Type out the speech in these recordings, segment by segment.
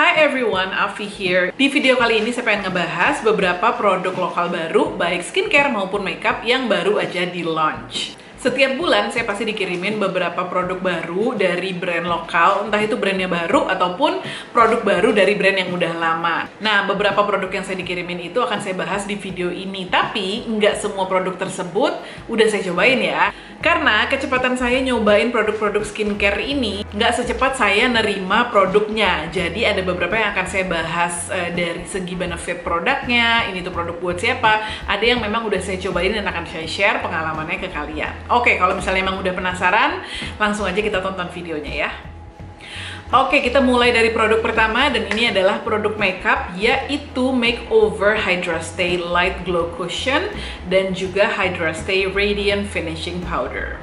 Hi everyone, Afi here. Di video kali ini saya pengen ngebahas beberapa produk lokal baru, baik skincare maupun makeup yang baru aja di launch. Setiap bulan saya pasti dikirimin beberapa produk baru dari brand lokal, entah itu brandnya baru ataupun produk baru dari brand yang udah lama. Nah, beberapa produk yang saya dikirimin itu akan saya bahas di video ini, tapi nggak semua produk tersebut udah saya cobain ya. Karena kecepatan saya nyobain produk-produk skincare ini nggak secepat saya nerima produknya. Jadi ada beberapa yang akan saya bahas dari segi benefit produknya, ini tuh produk buat siapa. Ada yang memang udah saya cobain dan akan saya share pengalamannya ke kalian. Oke, kalau misalnya emang udah penasaran, langsung aja kita tonton videonya ya. Oke, kita mulai dari produk pertama, dan ini adalah produk makeup, yaitu Makeover Hydra Stay Light Glow Cushion dan juga Hydra Stay Radiant Finishing Powder.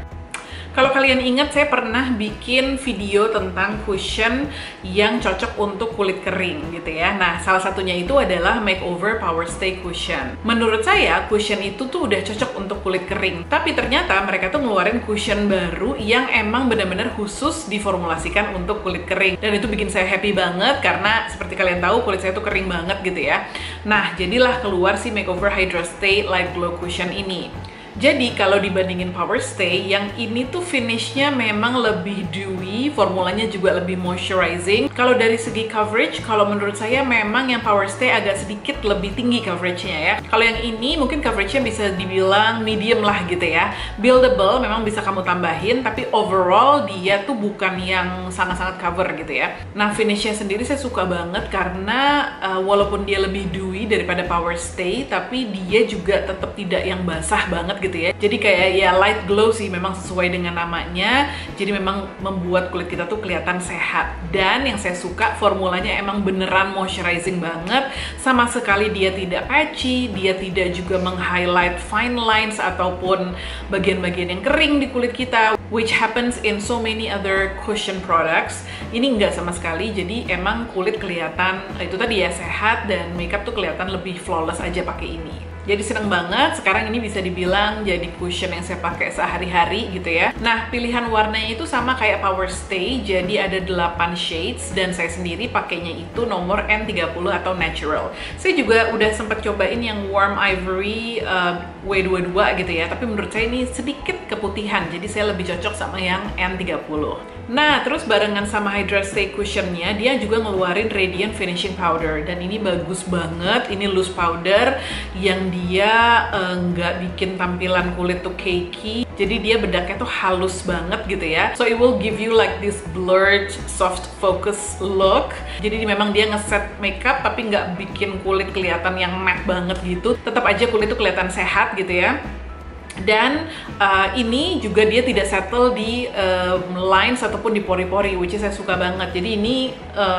Kalau kalian ingat, saya pernah bikin video tentang cushion yang cocok untuk kulit kering gitu ya. Nah, salah satunya itu adalah Makeover Power Stay Cushion. Menurut saya, cushion itu tuh udah cocok untuk kulit kering. Tapi ternyata mereka tuh ngeluarin cushion baru yang emang benar-benar khusus diformulasikan untuk kulit kering. Dan itu bikin saya happy banget karena seperti kalian tahu, kulit saya tuh kering banget gitu ya. Nah, jadilah keluar si Makeover Hydra Stay Light Glow Cushion ini. Jadi kalau dibandingin Power Stay, yang ini tuh finishnya memang lebih dewy, formulanya juga lebih moisturizing. Kalau dari segi coverage, kalau menurut saya memang yang Power Stay agak sedikit lebih tinggi coveragenya ya. Kalau yang ini mungkin coveragenya bisa dibilang medium lah gitu ya. Buildable memang bisa kamu tambahin, tapi overall dia tuh bukan yang sangat-sangat cover gitu ya. Nah, finishnya sendiri saya suka banget karena walaupun dia lebih dewy daripada Power Stay, tapi dia juga tetap tidak yang basah banget gitu ya. Jadi kayak ya light glow sih, memang sesuai dengan namanya. Jadi memang membuat kulit kita tuh kelihatan sehat. Dan yang saya suka, formulanya emang beneran moisturizing banget. Sama sekali dia tidak patchy, dia tidak juga meng-highlight fine lines ataupun bagian-bagian yang kering di kulit kita, which happens in so many other cushion products. Ini enggak sama sekali, jadi emang kulit kelihatan itu tadi ya, sehat, dan makeup tuh kelihatan lebih flawless aja pakai ini. Jadi seneng banget, sekarang ini bisa dibilang jadi cushion yang saya pakai sehari-hari gitu ya. Nah, pilihan warnanya itu sama kayak Power Stay, jadi ada 8 shades, dan saya sendiri pakainya itu nomor N30 atau Natural. Saya juga udah sempat cobain yang Warm Ivory W22 gitu ya, tapi menurut saya ini sedikit keputihan, jadi saya lebih cocok sama yang N30. Nah, terus barengan sama Hydra Stay Cushionnya, dia juga ngeluarin Radiant Finishing Powder, dan ini bagus banget. Ini loose powder yang dia nggak bikin tampilan kulit tuh cakey, jadi dia bedaknya tuh halus banget gitu ya. So it will give you like this blurred, soft focus look. Jadi memang dia ngeset makeup tapi nggak bikin kulit kelihatan yang matte banget gitu. Tetap aja kulit tuh kelihatan sehat gitu ya. Dan ini juga dia tidak settle di lines ataupun di pori-pori, which is saya suka banget. Jadi ini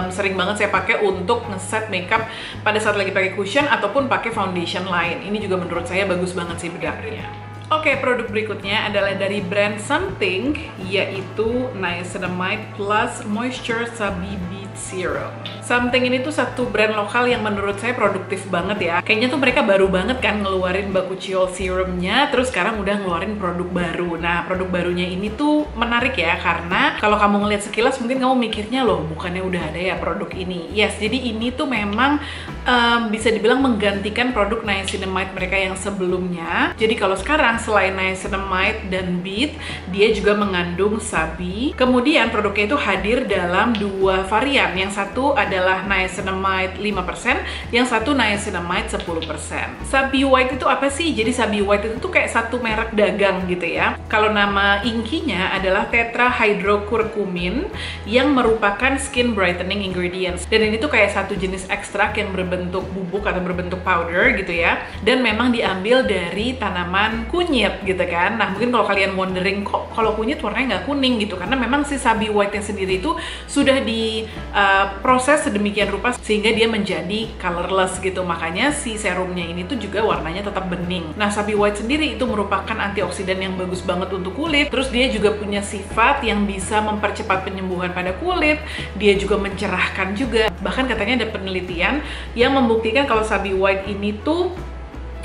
sering banget saya pakai untuk ngeset makeup pada saat lagi pakai cushion ataupun pakai foundation lain. Ini juga menurut saya bagus banget sih bedaknya. Oke, produk berikutnya adalah dari brand Something, yaitu Niacinamide Plus Moisture Sabi Bead Serum. Something ini tuh satu brand lokal yang menurut saya produktif banget ya. Kayaknya tuh mereka baru banget kan ngeluarin bakuchiol serumnya, terus sekarang udah ngeluarin produk baru. Nah, produk barunya ini tuh menarik ya, karena kalau kamu ngeliat sekilas mungkin kamu mikirnya loh, bukannya udah ada ya produk ini. Yes, jadi ini tuh memang bisa dibilang menggantikan produk niacinamide mereka yang sebelumnya. Jadi kalau sekarang selain niacinamide dan bead, dia juga mengandung sabi. Kemudian produknya itu hadir dalam 2 varian. Yang satu adalah niacinamide 5%, yang satu niacinamide 10%. Sabi white itu apa sih? Jadi sabi white itu tuh kayak satu merek dagang gitu ya. Kalau nama inkinya adalah tetrahydrocurcumin yang merupakan skin brightening ingredients. Dan ini tuh kayak satu jenis ekstrak yang berbentuk bubuk atau berbentuk powder gitu ya. Dan memang diambil dari tanaman kunyit gitu kan. Nah, mungkin kalau kalian wondering kok kalau kunyit warnanya nggak kuning gitu, karena memang si sabi white yang sendiri itu sudah diproses sedemikian rupa sehingga dia menjadi colorless gitu. Makanya si serumnya ini tuh juga warnanya tetap bening. Nah, sabi white sendiri itu merupakan antioksidan yang bagus banget untuk kulit. Terus dia juga punya sifat yang bisa mempercepat penyembuhan pada kulit. Dia juga mencerahkan juga. Bahkan katanya ada penelitian yang membuktikan kalau sabi white ini tuh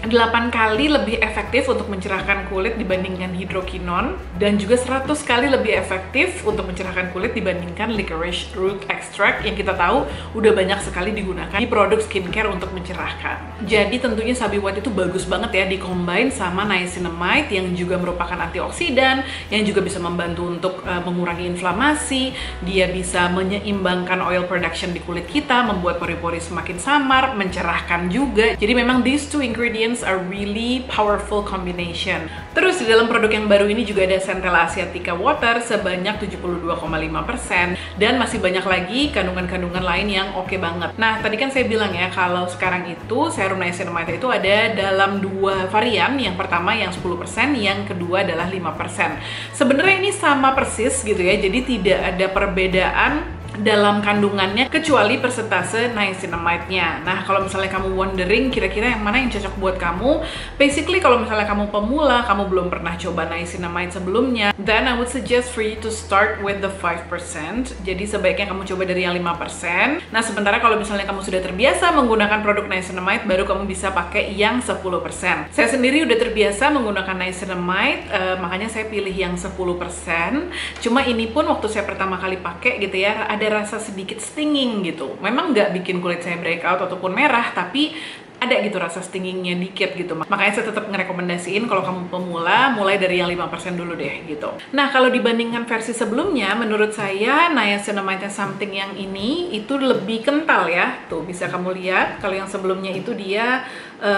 8 kali lebih efektif untuk mencerahkan kulit dibandingkan hidrokinon, dan juga 100 kali lebih efektif untuk mencerahkan kulit dibandingkan licorice root extract yang kita tahu udah banyak sekali digunakan di produk skincare untuk mencerahkan. Jadi tentunya Sabi White itu bagus banget ya di-combine sama niacinamide yang juga merupakan antioksidan, yang juga bisa membantu untuk mengurangi inflamasi, dia bisa menyeimbangkan oil production di kulit kita, membuat pori-pori semakin samar, mencerahkan juga. Jadi memang these two ingredients are really powerful combination. Terus di dalam produk yang baru ini juga ada Centella Asiatica Water sebanyak 72,5% dan masih banyak lagi kandungan-kandungan lain yang oke banget. Nah, tadi kan saya bilang ya kalau sekarang itu serum niacinamide itu ada dalam 2 varian. Yang pertama yang 10%, yang kedua adalah 5%. Sebenarnya ini sama persis gitu ya. Jadi tidak ada perbedaan dalam kandungannya kecuali persentase niacinamide-nya. Nah, kalau misalnya kamu wondering kira-kira yang mana yang cocok buat kamu, basically kalau misalnya kamu pemula, kamu belum pernah coba niacinamide sebelumnya, then I would suggest for you to start with the 5%. Jadi sebaiknya kamu coba dari yang 5%. Nah, sementara kalau misalnya kamu sudah terbiasa menggunakan produk niacinamide, baru kamu bisa pakai yang 10%. Saya sendiri udah terbiasa menggunakan niacinamide, makanya saya pilih yang 10%. Cuma ini pun waktu saya pertama kali pakai gitu ya, ada rasa sedikit stinging gitu. Memang nggak bikin kulit saya breakout ataupun merah, tapi ada gitu rasa stingingnya dikit gitu. Makanya saya tetap ngerekomendasiin kalau kamu pemula, mulai dari yang 5% dulu deh gitu. Nah, kalau dibandingkan versi sebelumnya, menurut saya niacinamide something yang ini itu lebih kental ya. Tuh, bisa kamu lihat, kalau yang sebelumnya itu dia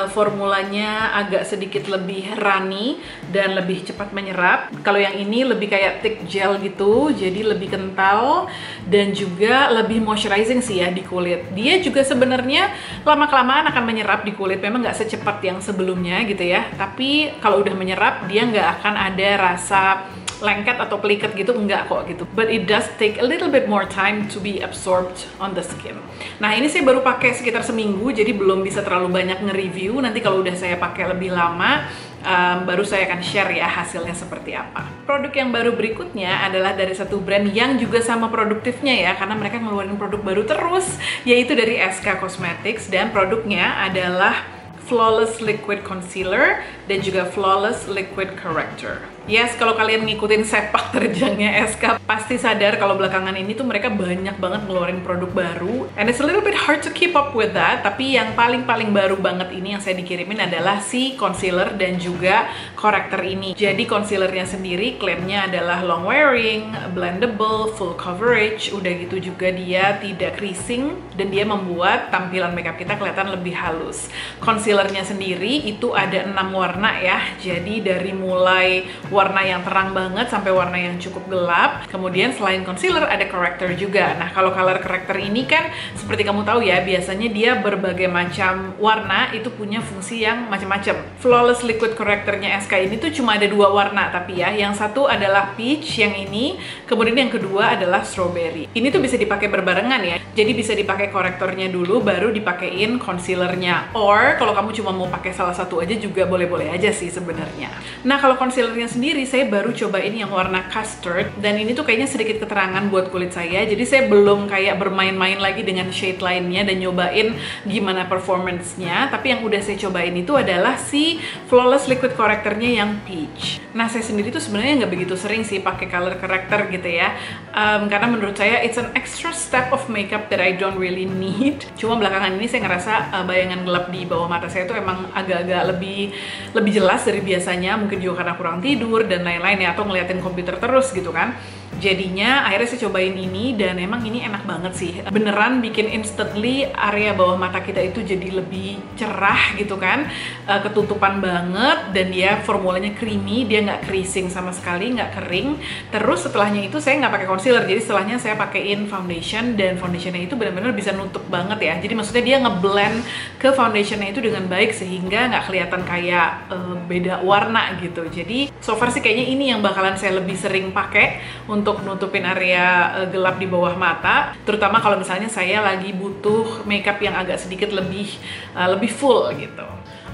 formulanya agak sedikit lebih runny dan lebih cepat menyerap. Kalau yang ini lebih kayak thick gel gitu, jadi lebih kental dan juga lebih moisturizing sih ya di kulit. Dia juga sebenarnya lama-kelamaan akan menyerap di kulit, memang nggak secepat yang sebelumnya gitu ya. Tapi kalau udah menyerap, dia nggak akan ada rasa lengket atau pelikat gitu, enggak kok gitu. But it does take a little bit more time to be absorbed on the skin. Nah, ini saya baru pakai sekitar seminggu, jadi belum bisa terlalu banyak nge-review. Nanti kalau udah saya pakai lebih lama, baru saya akan share ya hasilnya seperti apa. Produk yang baru berikutnya adalah dari satu brand yang juga sama produktifnya ya, karena mereka ngeluarin produk baru terus, yaitu dari SK Cosmetics, dan produknya adalah Flawless Liquid Concealer dan juga Flawless Liquid Corrector. Yes, kalau kalian ngikutin sepak terjangnya SK, pasti sadar kalau belakangan ini tuh mereka banyak banget ngeluarin produk baru. And it's a little bit hard to keep up with that, tapi yang paling baru banget ini yang saya dikirimin adalah si concealer dan juga corrector ini. Jadi concealernya sendiri klaimnya adalah long wearing, blendable, full coverage, udah gitu juga dia tidak creasing, dan dia membuat tampilan makeup kita kelihatan lebih halus. Concealernya sendiri itu ada 6 warna ya, jadi dari mulai warna yang terang banget sampai warna yang cukup gelap. Kemudian selain concealer ada corrector juga. Nah, kalau color corrector ini kan seperti kamu tahu ya, biasanya dia berbagai macam warna, itu punya fungsi yang macam-macam. Flawless Liquid Correctornya SK ini tuh cuma ada 2 warna, tapi ya yang satu adalah peach yang ini, kemudian yang kedua adalah strawberry. Ini tuh bisa dipakai berbarengan ya. Jadi bisa dipakai korektornya dulu baru dipakein concealernya. Or kalau kamu cuma mau pakai salah satu aja juga boleh-boleh aja sih sebenarnya. Nah, kalau concealernya sendiri saya baru cobain yang warna custard, dan ini tuh kayaknya sedikit keterangan buat kulit saya, jadi saya belum kayak bermain-main lagi dengan shade lainnya dan nyobain gimana performance-nya. Tapi yang udah saya cobain itu adalah si Flawless Liquid Correctornya yang peach. Nah, saya sendiri tuh sebenarnya nggak begitu sering sih pakai color corrector gitu ya, karena menurut saya it's an extra step of makeup that I don't really need. Cuma belakangan ini saya ngerasa bayangan gelap di bawah mata saya tuh emang agak-agak lebih jelas dari biasanya, mungkin juga karena kurang tidur dan lain-lain ya, atau ngeliatin komputer terus gitu kan. Jadinya akhirnya saya cobain ini dan emang ini enak banget sih. Beneran bikin instantly area bawah mata kita itu jadi lebih cerah gitu kan, ketutupan banget, dan dia formulanya creamy, dia nggak creasing sama sekali, nggak kering. Terus setelahnya itu saya nggak pakai concealer, jadi setelahnya saya pakein foundation, dan foundationnya itu benar-benar bisa nutup banget ya. Jadi maksudnya dia ngeblend ke foundationnya itu dengan baik sehingga nggak kelihatan kayak beda warna gitu. Jadi so far sih kayaknya ini yang bakalan saya lebih sering pakai untuk nutupin area gelap di bawah mata, terutama kalau misalnya saya lagi butuh makeup yang agak sedikit lebih full gitu.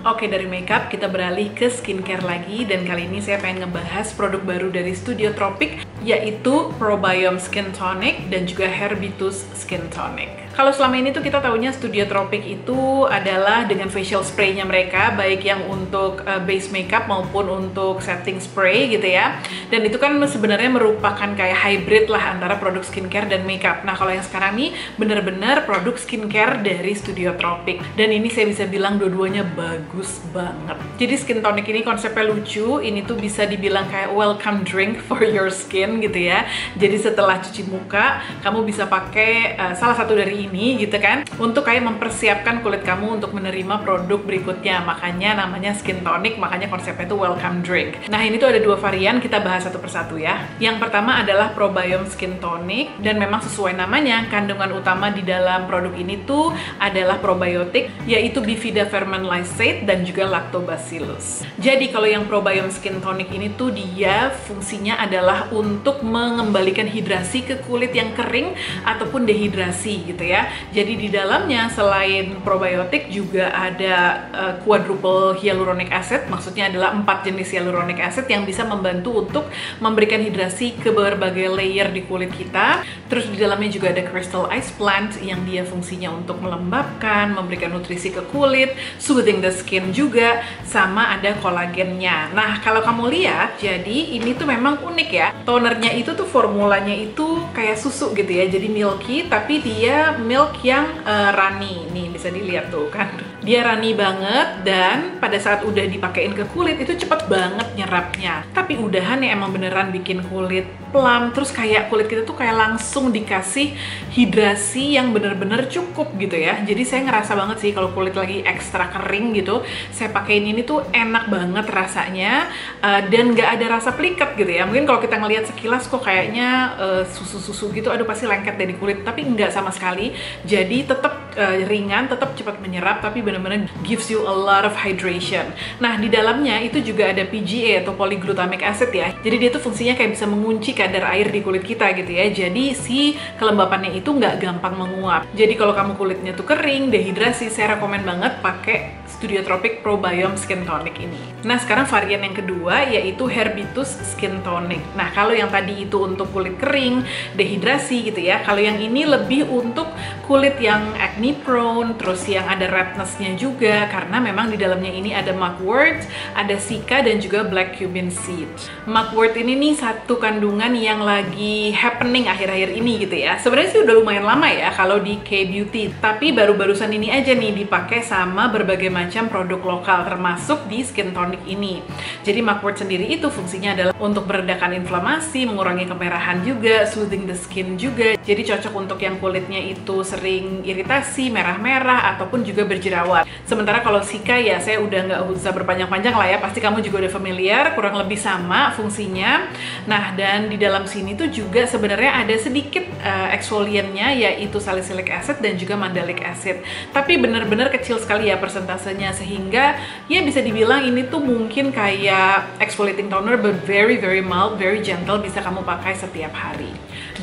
Oke, dari makeup kita beralih ke skincare lagi, dan kali ini saya pengen ngebahas produk baru dari Studio Tropic, yaitu Probiome Skin Tonic dan juga Herbitus Skin Tonic. Kalau selama ini tuh kita taunya Studio Tropic itu adalah dengan facial spray-nya mereka, baik yang untuk base makeup maupun untuk setting spray gitu ya. Dan itu kan sebenarnya merupakan kayak hybrid lah antara produk skincare dan makeup. Nah, kalau yang sekarang nih bener-bener produk skincare dari Studio Tropic. Dan ini saya bisa bilang dua-duanya bagus banget. Jadi skin tonic ini konsepnya lucu, ini tuh bisa dibilang kayak welcome drink for your skin gitu ya. Jadi setelah cuci muka, kamu bisa pakai salah satu dari ini gitu kan, untuk kayak mempersiapkan kulit kamu untuk menerima produk berikutnya. Makanya namanya skin tonic, makanya konsepnya itu welcome drink. Nah, ini tuh ada dua varian, kita bahas satu persatu ya. Yang pertama adalah Probiome Skin Tonic, dan memang sesuai namanya, kandungan utama di dalam produk ini tuh adalah probiotik, yaitu Bifida ferment lysate dan juga lactobacillus. Jadi kalau yang Probiome Skin Tonic ini tuh dia fungsinya adalah untuk mengembalikan hidrasi ke kulit yang kering ataupun dehidrasi gitu ya. Jadi di dalamnya selain probiotik juga ada quadruple hyaluronic acid, maksudnya adalah 4 jenis hyaluronic acid yang bisa membantu untuk memberikan hidrasi ke berbagai layer di kulit kita. Terus di dalamnya juga ada crystal ice plant yang dia fungsinya untuk melembabkan, memberikan nutrisi ke kulit, soothing the skin juga, sama ada kolagennya. Nah, kalau kamu lihat, jadi ini tuh memang unik ya. Tonernya itu tuh formulanya itu kayak susu gitu ya, jadi milky, tapi dia milk yang runny. Nih bisa dilihat tuh kan, dia runny banget, dan pada saat udah dipakein ke kulit itu cepet banget nyerapnya. Tapi udahan ya emang beneran bikin kulit plump, terus kayak kulit kita tuh kayak langsung dikasih hidrasi yang bener-bener cukup gitu ya. Jadi saya ngerasa banget sih kalau kulit lagi ekstra kering gitu, saya pakein ini tuh enak banget rasanya, dan nggak ada rasa pelikat gitu ya. Mungkin kalau kita ngelihat sekilas kok kayaknya susu-susu gitu, aduh pasti lengket deh di kulit, tapi nggak sama sekali. Jadi tetap ringan, tetap cepat menyerap, tapi benar-benar gives you a lot of hydration. Nah, di dalamnya itu juga ada PGA atau polyglutamic acid ya. Jadi dia tuh fungsinya kayak bisa mengunci kadar air di kulit kita gitu ya. Jadi si kelembapannya itu nggak gampang menguap. Jadi kalau kamu kulitnya tuh kering, dehidrasi, saya rekomen banget pakai Studio Tropic Probiome Skin Tonic ini. Nah, sekarang varian yang kedua yaitu Herbitus Skin Tonic. Nah, kalau yang tadi itu untuk kulit kering, dehidrasi gitu ya. Kalau yang ini lebih untuk kulit yang acne prone, terus yang ada redness-nya juga, karena memang di dalamnya ini ada mugwort, ada sika, dan juga black cumin seed. Mugwort ini nih satu kandungan yang lagi happening akhir-akhir ini gitu ya. Sebenarnya sih udah lumayan lama ya kalau di K-Beauty, tapi baru-barusan ini aja nih dipakai sama berbagai macam produk lokal, termasuk di skin tonic ini. Jadi mugwort sendiri itu fungsinya adalah untuk meredakan inflamasi, mengurangi kemerahan juga, soothing the skin juga. Jadi cocok untuk yang kulitnya itu sering iritasi, merah-merah, ataupun juga berjerawat. Sementara kalau sika ya saya udah nggak usah berpanjang-panjang lah ya, pasti kamu juga udah familiar, kurang lebih sama fungsinya. Nah, dan di dalam sini tuh juga sebenarnya ada sedikit exfoliantnya, yaitu salicylic acid dan juga mandelic acid. Tapi bener-bener kecil sekali ya persentasenya, sehingga ya bisa dibilang ini tuh mungkin kayak exfoliating toner but very mild, very gentle, bisa kamu pakai setiap hari.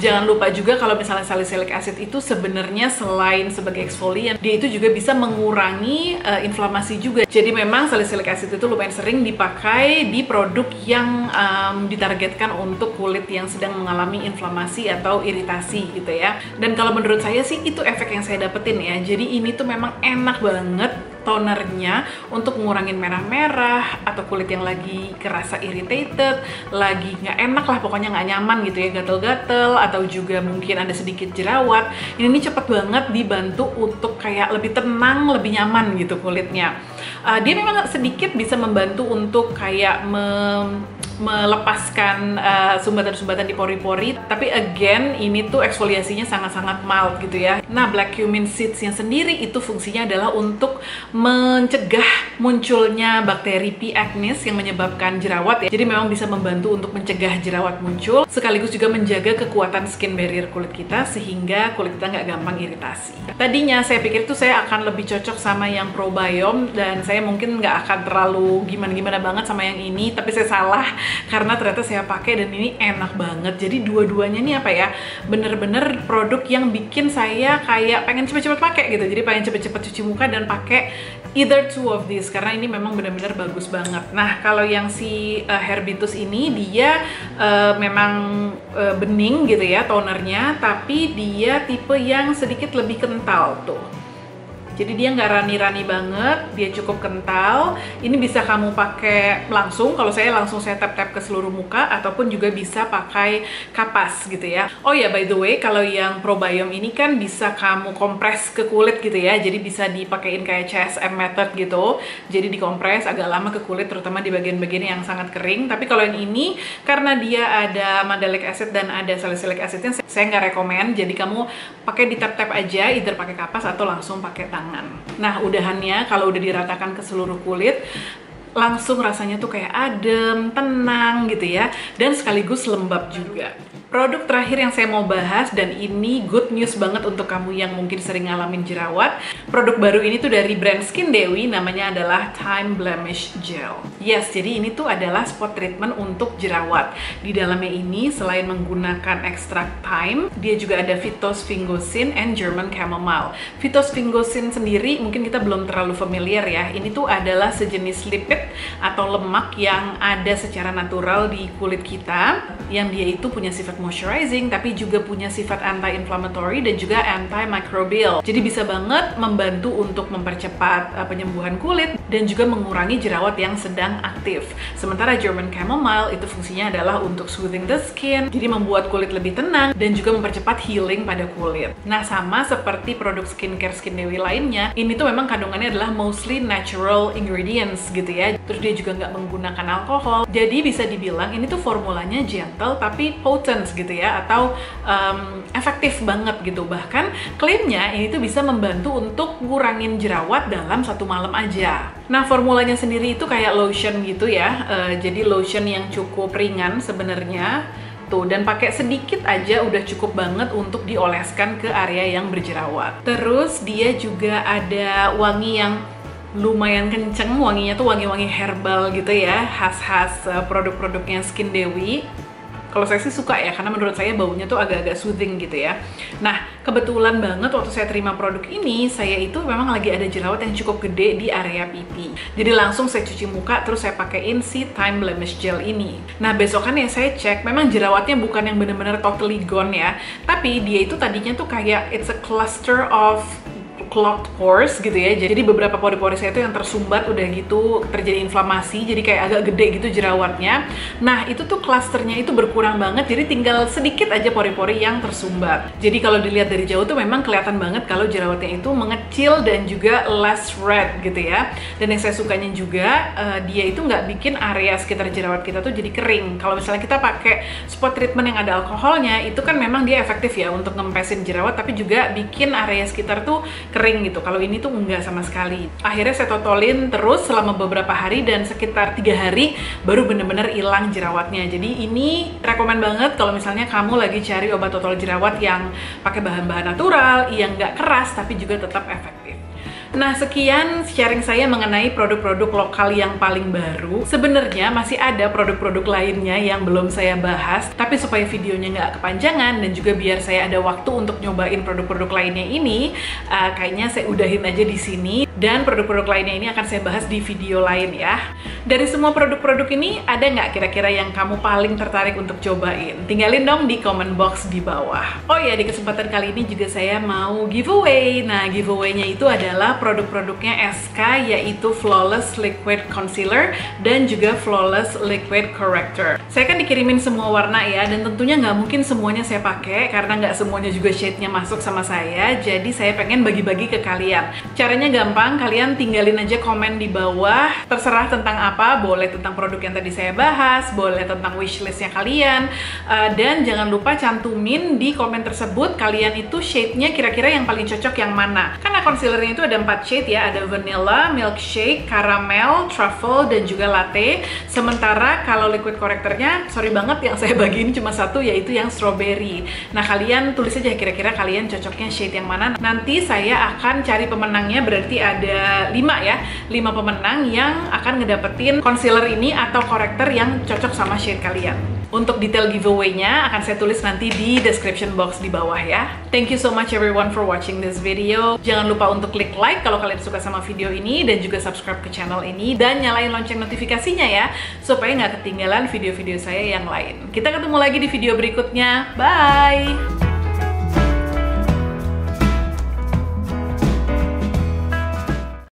Jangan lupa juga kalau misalnya salicylic acid itu sebenarnya selain sebagai exfoliant, dia itu juga bisa mengurangi inflamasi juga. Jadi memang salicylic acid itu lumayan sering dipakai di produk yang ditargetkan untuk kulit yang sedang mengalami inflamasi atau iritasi gitu ya. Dan kalau menurut saya sih itu efek yang saya dapetin ya. Jadi ini tuh memang enak banget tonernya untuk ngurangin merah-merah atau kulit yang lagi kerasa irritated, lagi nggak enak lah, pokoknya nggak nyaman gitu ya, gatel-gatel, atau juga mungkin ada sedikit jerawat. Ini cepet banget dibantu untuk kayak lebih tenang, lebih nyaman gitu kulitnya. Dia memang sedikit bisa membantu untuk kayak melepaskan sumbatan-sumbatan di pori-pori, tapi again ini tuh eksfoliasinya sangat-sangat mild gitu ya. Nah, black cumin seeds-nya sendiri itu fungsinya adalah untuk mencegah munculnya bakteri P. acnes yang menyebabkan jerawat ya. Jadi memang bisa membantu untuk mencegah jerawat muncul, sekaligus juga menjaga kekuatan skin barrier kulit kita sehingga kulit kita nggak gampang iritasi. Tadinya saya pikir tuh saya akan lebih cocok sama yang Probiome, dan saya mungkin nggak akan terlalu gimana-gimana banget sama yang ini, tapi saya salah. karena ternyata saya pakai dan ini enak banget. Jadi dua-duanya nih apa ya, bener-bener produk yang bikin saya kayak pengen cepet-cepet pakai gitu. Jadi pengen cepet-cepet cuci muka dan pakai either two of these karena ini memang benar-benar bagus banget. Nah, kalau yang si Herbitus ini dia memang bening gitu ya tonernya, tapi dia tipe yang sedikit lebih kental tuh. Jadi dia nggak rani-rani banget, dia cukup kental. Ini bisa kamu pakai langsung, kalau saya langsung saya tap-tap ke seluruh muka, ataupun juga bisa pakai kapas gitu ya. Oh ya, by the way, kalau yang Probiome ini kan bisa kamu kompres ke kulit gitu ya. Jadi bisa dipakein kayak CSM method gitu. Jadi dikompres agak lama ke kulit, terutama di bagian-bagian yang sangat kering. Tapi kalau yang ini, karena dia ada mandelic acid dan ada salicylic acidnya, saya nggak rekomen. Jadi kamu pakai di tap-tap aja, either pakai kapas atau langsung pakai tangan. Nah, udahannya kalau udah diratakan ke seluruh kulit, langsung rasanya tuh kayak adem, tenang gitu ya, dan sekaligus lembab juga. Produk terakhir yang saya mau bahas, dan ini good news banget untuk kamu yang mungkin sering ngalamin jerawat. Produk baru ini tuh dari brand Skin Dewi, namanya adalah Time Blemish Gel. Yes, jadi ini tuh adalah spot treatment untuk jerawat. Di dalamnya ini selain menggunakan ekstrak thyme, dia juga ada phytosphingosine and German chamomile. Phytosphingosine sendiri mungkin kita belum terlalu familiar ya. Ini tuh adalah sejenis lipid atau lemak yang ada secara natural di kulit kita, yang dia itu punya sifat moisturizing, tapi juga punya sifat anti-inflammatory dan juga antimicrobial. Jadi bisa banget membantu untuk mempercepat penyembuhan kulit dan juga mengurangi jerawat yang sedang aktif. Sementara German chamomile itu fungsinya adalah untuk soothing the skin, jadi membuat kulit lebih tenang dan juga mempercepat healing pada kulit. Nah, sama seperti produk skincare Skin Dewi lainnya, ini tuh memang kandungannya adalah mostly natural ingredients gitu ya. Terus dia juga nggak menggunakan alkohol. Jadi bisa dibilang ini tuh formulanya gentle tapi potent gitu ya, atau efektif banget gitu. Bahkan klaimnya ini tuh bisa membantu untuk ngurangin jerawat dalam 1 malam aja. Nah, formulanya sendiri itu kayak lotion gitu ya, jadi lotion yang cukup ringan sebenarnya tuh, dan pakai sedikit aja udah cukup banget untuk dioleskan ke area yang berjerawat. Terus dia juga ada wangi yang lumayan kenceng, wanginya tuh wangi-wangi herbal gitu ya, khas-khas produk-produknya Skin Dewi. Kalau saya sih suka ya, karena menurut saya baunya tuh agak-agak soothing gitu ya. Nah, kebetulan banget waktu saya terima produk ini, saya itu memang lagi ada jerawat yang cukup gede di area pipi. Jadi langsung saya cuci muka, terus saya pakein si Time Blemish Gel ini. Nah, besokannya saya cek, memang jerawatnya bukan yang bener-bener totally gone ya, tapi dia itu tadinya tuh kayak it's a cluster of clogged pores gitu ya. Jadi beberapa pori-pori saya itu yang tersumbat, udah gitu terjadi inflamasi, jadi kayak agak gede gitu jerawatnya. Nah, itu tuh klasternya itu berkurang banget, jadi tinggal sedikit aja pori-pori yang tersumbat. Jadi kalau dilihat dari jauh tuh memang kelihatan banget kalau jerawatnya itu mengecil dan juga less red gitu ya. Dan yang saya sukanya juga, dia itu nggak bikin area sekitar jerawat kita tuh jadi kering. Kalau misalnya kita pakai spot treatment yang ada alkoholnya, itu kan memang dia efektif ya untuk ngempesin jerawat, tapi juga bikin area sekitar tuh kering gitu. Kalau ini tuh enggak sama sekali. Akhirnya saya totolin terus selama beberapa hari, dan sekitar 3 hari baru bener-bener hilang jerawatnya. Jadi ini rekomen banget kalau misalnya kamu lagi cari obat totol jerawat yang pakai bahan-bahan natural, yang nggak keras tapi juga tetap efektif. Nah, sekian sharing saya mengenai produk-produk lokal yang paling baru. Sebenarnya masih ada produk-produk lainnya yang belum saya bahas, tapi supaya videonya nggak kepanjangan dan juga biar saya ada waktu untuk nyobain produk-produk lainnya ini, kayaknya saya udahin aja di sini, dan produk-produk lainnya ini akan saya bahas di video lain ya. Dari semua produk-produk ini, ada nggak kira-kira yang kamu paling tertarik untuk cobain? Tinggalin dong di comment box di bawah. Oh ya, di kesempatan kali ini juga saya mau giveaway. Nah, giveaway-nya itu adalah produk-produknya SK, yaitu Flawless Liquid Concealer dan juga Flawless Liquid Corrector. Saya kan dikirimin semua warna ya, dan tentunya nggak mungkin semuanya saya pakai karena nggak semuanya juga shade-nya masuk sama saya. Jadi saya pengen bagi-bagi ke kalian. Caranya gampang, kalian tinggalin aja komen di bawah, terserah tentang apa, boleh tentang produk yang tadi saya bahas, boleh tentang wishlistnya kalian, dan jangan lupa cantumin di komen tersebut kalian itu shade-nya kira-kira yang paling cocok yang mana. Karena concealernya itu ada 4 shade ya, ada vanilla, milkshake, caramel, truffle, dan juga latte. Sementara kalau liquid correctornya, sorry banget yang saya bagiin cuma satu, yaitu yang strawberry. Nah, kalian tulis aja kira-kira kalian cocoknya shade yang mana. Nanti saya akan cari pemenangnya, berarti ada ada 5 ya, 5 pemenang yang akan ngedapetin concealer ini atau korektor yang cocok sama shade kalian. Untuk detail giveaway-nya akan saya tulis nanti di description box di bawah ya. Thank you so much everyone for watching this video. Jangan lupa untuk klik like kalau kalian suka sama video ini, dan juga subscribe ke channel ini, dan nyalain lonceng notifikasinya ya, supaya nggak ketinggalan video-video saya yang lain. Kita ketemu lagi di video berikutnya. Bye!